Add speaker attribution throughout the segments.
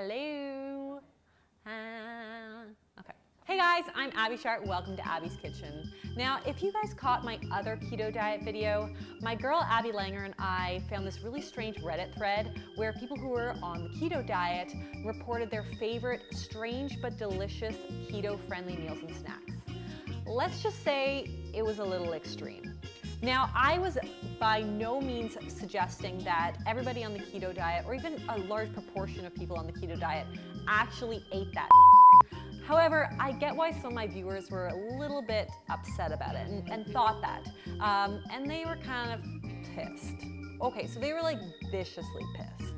Speaker 1: Hello. Okay. Hey guys, I'm Abby Shart. Welcome to Abby's Kitchen. Now, if you guys caught my other keto diet video, my girl Abby Langer and I found this really strange Reddit thread where people who were on the keto diet reported their favorite strange but delicious keto-friendly meals and snacks. Let's just say it was a little extreme. Now, I was by no means suggesting that everybody on the keto diet, or even a large proportion of people on the keto diet, actually ate that. However, I get why some of my viewers were a little bit upset about it and thought that. And they were kind of pissed. Okay, so they were like viciously pissed.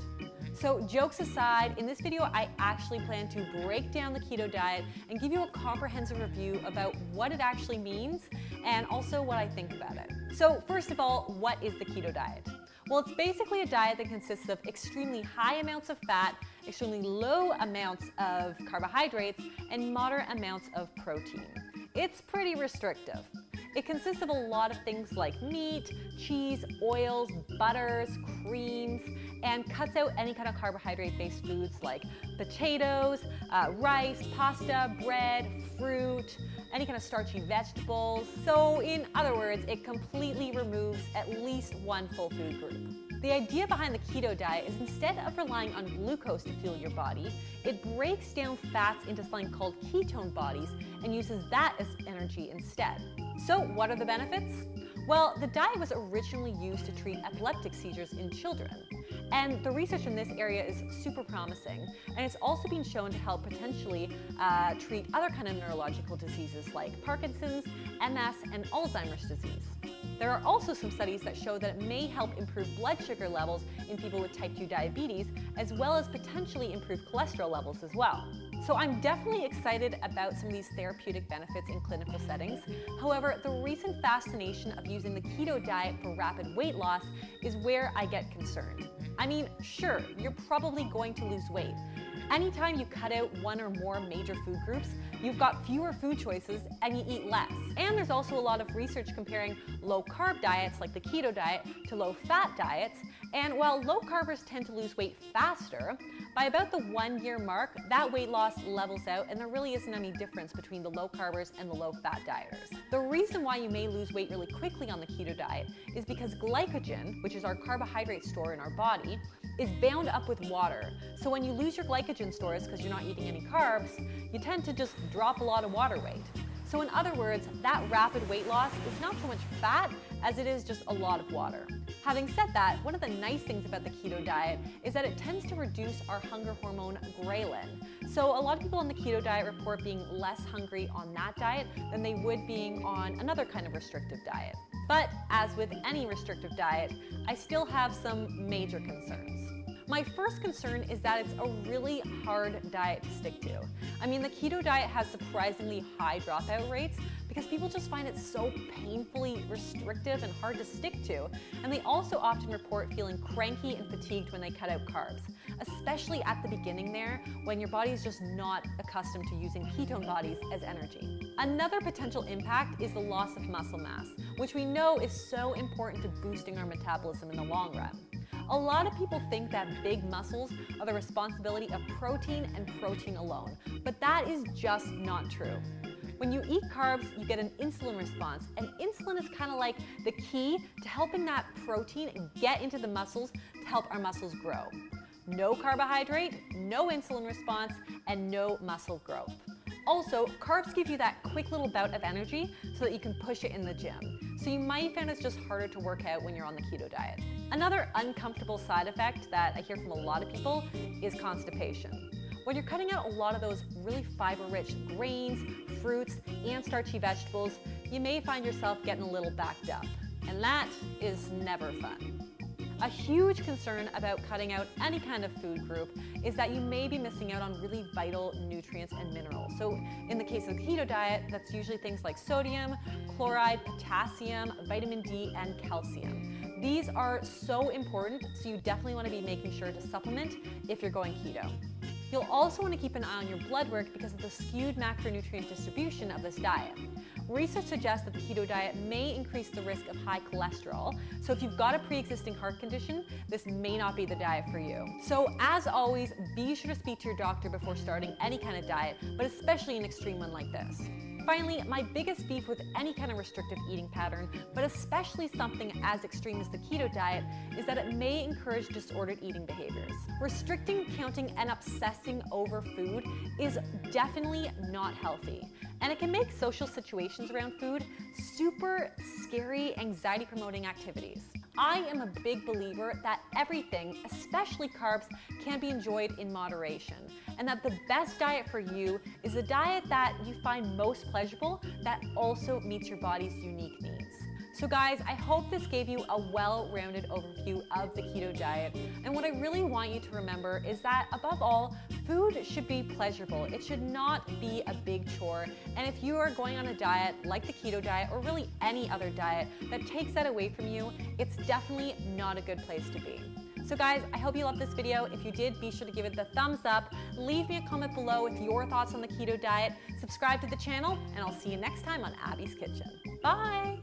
Speaker 1: So jokes aside, in this video, I actually plan to break down the keto diet and give you a comprehensive review about what it actually means and also what I think about it. So first of all, what is the keto diet? Well, it's basically a diet that consists of extremely high amounts of fat, extremely low amounts of carbohydrates, and moderate amounts of protein. It's pretty restrictive. It consists of a lot of things like meat, cheese, oils, butters, creams, and cuts out any kind of carbohydrate-based foods like potatoes, rice, pasta, bread, fruit, any kind of starchy vegetables. So in other words, it completely removes at least one full food group. The idea behind the keto diet is instead of relying on glucose to fuel your body, it breaks down fats into something called ketone bodies and uses that as energy instead. So what are the benefits? Well, the diet was originally used to treat epileptic seizures in children. And the research in this area is super promising. And it's also been shown to help potentially treat other kind of neurological diseases like Parkinson's, MS, and Alzheimer's disease. There are also some studies that show that it may help improve blood sugar levels in people with type 2 diabetes, as well as potentially improve cholesterol levels as well. So I'm definitely excited about some of these therapeutic benefits in clinical settings. However, the recent fascination of using the keto diet for rapid weight loss is where I get concerned. I mean, sure, you're probably going to lose weight. Anytime you cut out one or more major food groups, you've got fewer food choices and you eat less. And there's also a lot of research comparing low-carb diets like the keto diet to low-fat diets. And while low-carbers tend to lose weight faster, by about the 1-year mark, that weight loss levels out and there really isn't any difference between the low-carbers and the low-fat dieters. The reason why you may lose weight really quickly on the keto diet is because glycogen, which is our carbohydrate store in our body, is bound up with water. So when you lose your glycogen stores because you're not eating any carbs, you tend to just drop a lot of water weight. So in other words, that rapid weight loss is not so much fat as it is just a lot of water. Having said that, one of the nice things about the keto diet is that it tends to reduce our hunger hormone ghrelin. So a lot of people on the keto diet report being less hungry on that diet than they would being on another kind of restrictive diet. But as with any restrictive diet, I still have some major concerns. My first concern is that it's a really hard diet to stick to. I mean, the keto diet has surprisingly high dropout rates because people just find it so painfully restrictive and hard to stick to. And they also often report feeling cranky and fatigued when they cut out carbs, especially at the beginning there when your body is just not accustomed to using ketone bodies as energy. Another potential impact is the loss of muscle mass, which we know is so important to boosting our metabolism in the long run. A lot of people think that big muscles are the responsibility of protein and protein alone, but that is just not true. When you eat carbs, you get an insulin response, and insulin is kind of like the key to helping that protein get into the muscles to help our muscles grow. No carbohydrate, no insulin response, and no muscle growth. Also, carbs give you that quick little bout of energy so that you can push it in the gym. So you might find it's just harder to work out when you're on the keto diet. Another uncomfortable side effect that I hear from a lot of people is constipation. When you're cutting out a lot of those really fiber-rich grains, fruits, and starchy vegetables, you may find yourself getting a little backed up. And that is never fun. A huge concern about cutting out any kind of food group is that you may be missing out on really vital nutrients and minerals. So in the case of the keto diet, that's usually things like sodium, chloride, potassium, vitamin D, and calcium. These are so important, so you definitely want to be making sure to supplement if you're going keto. You'll also want to keep an eye on your blood work because of the skewed macronutrient distribution of this diet. research suggests that the keto diet may increase the risk of high cholesterol. So if you've got a pre-existing heart condition, this may not be the diet for you. So as always, be sure to speak to your doctor before starting any kind of diet, but especially an extreme one like this. Finally, my biggest beef with any kind of restrictive eating pattern, but especially something as extreme as the keto diet, is that it may encourage disordered eating behaviors. Restricting, counting, and obsessing over food is definitely not healthy, and it can make social situations around food super scary, anxiety-promoting activities. I am a big believer that everything, especially carbs, can be enjoyed in moderation, and that the best diet for you is a diet that you find most pleasurable that also meets your body's unique needs. So guys, I hope this gave you a well-rounded overview of the keto diet. And what I really want you to remember is that above all, food should be pleasurable. It should not be a big chore. And if you are going on a diet like the keto diet or really any other diet that takes that away from you, it's definitely not a good place to be. So guys, I hope you loved this video. If you did, be sure to give it the thumbs up. Leave me a comment below with your thoughts on the keto diet. Subscribe to the channel, and I'll see you next time on Abby's Kitchen. Bye!